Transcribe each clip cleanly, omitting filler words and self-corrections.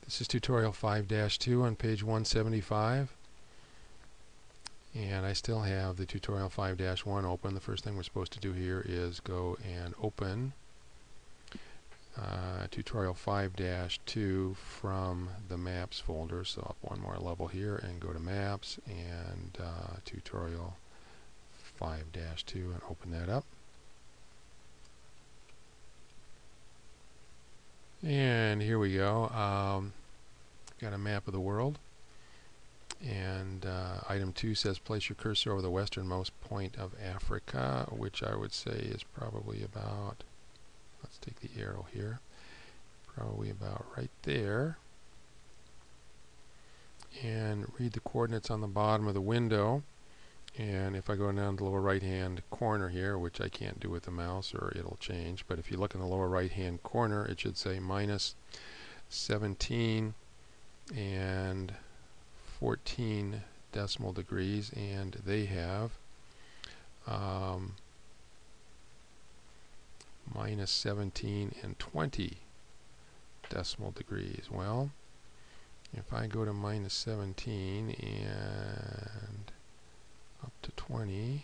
This is tutorial 5-2 on page 175, and I still have the tutorial 5-1 open. The first thing we're supposed to do here is go and open tutorial 5-2 from the maps folder. So up one more level here and go to maps and tutorial 5-2 and open that up. And here we go. Got a map of the world, and item 2 says place your cursor over the westernmost point of Africa, which I would say is probably about, let's take the arrow here, probably about right there, and read the coordinates on the bottom of the window. And if I go down to the lower right hand corner here, which I can't do with the mouse or it'll change, but if you look in the lower right hand corner, it should say minus 17 and 14 decimal degrees, and they have minus 17 and 20 decimal degrees. Well, if I go to minus 17 and up to 20,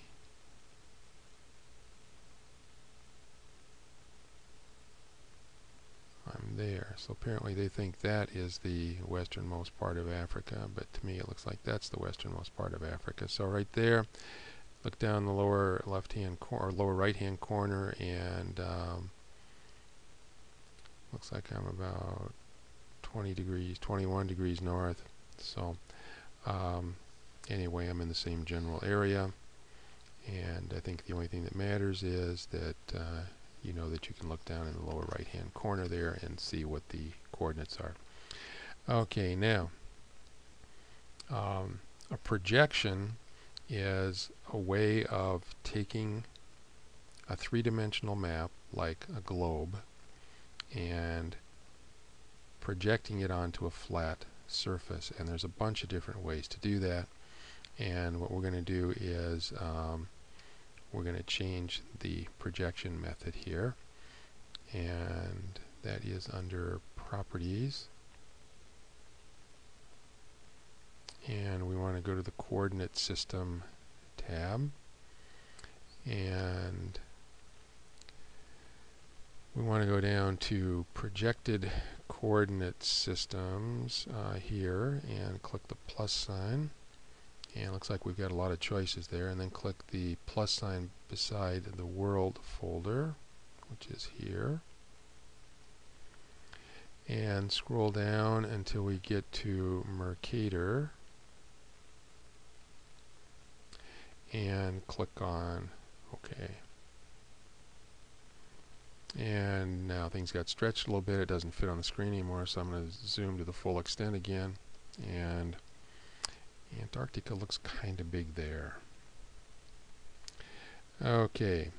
I'm there. So apparently they think that is the westernmost part of Africa, but to me it looks like that's the westernmost part of Africa. So right there, look down the lower left hand or lower right hand corner, and looks like I'm about 20 degrees, 21 degrees north. So anyway, I'm in the same general area, and I think the only thing that matters is that you know that you can look down in the lower right hand corner there and see what the coordinates are. Okay, now a projection is a way of taking a three-dimensional map like a globe and projecting it onto a flat surface, and there's a bunch of different ways to do that. And what we're going to do is we're going to change the projection method here, and that is under Properties, and we want to go to the Coordinate System tab, and we want to go down to Projected Coordinate Systems here and click the plus sign. And it looks like we've got a lot of choices there, and then click the plus sign beside the World folder, which is here, and scroll down until we get to Mercator and click on OK. And now things got stretched a little bit. It doesn't fit on the screen anymore, so I'm going to zoom to the full extent again, and Antarctica looks kind of big there. Okay,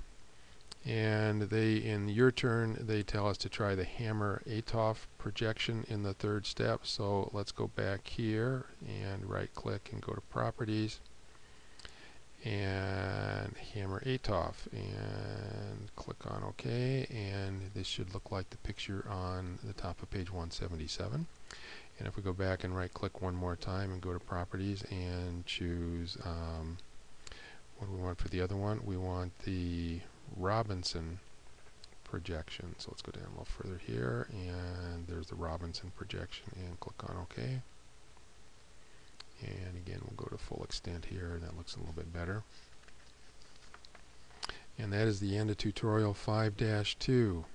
and they, in your turn, they tell us to try the Hammer-Atoff projection in the third step. So let's go back here and right-click and go to Properties and Hammer-Atoff and click on OK, and this should look like the picture on the top of page 177. And if we go back and right click one more time and go to Properties and choose what do we want for the other one? We want the Robinson projection. So let's go down a little further here, and there's the Robinson projection, and click on OK. And again, we'll go to full extent here, and that looks a little bit better. And that is the end of tutorial 5-2.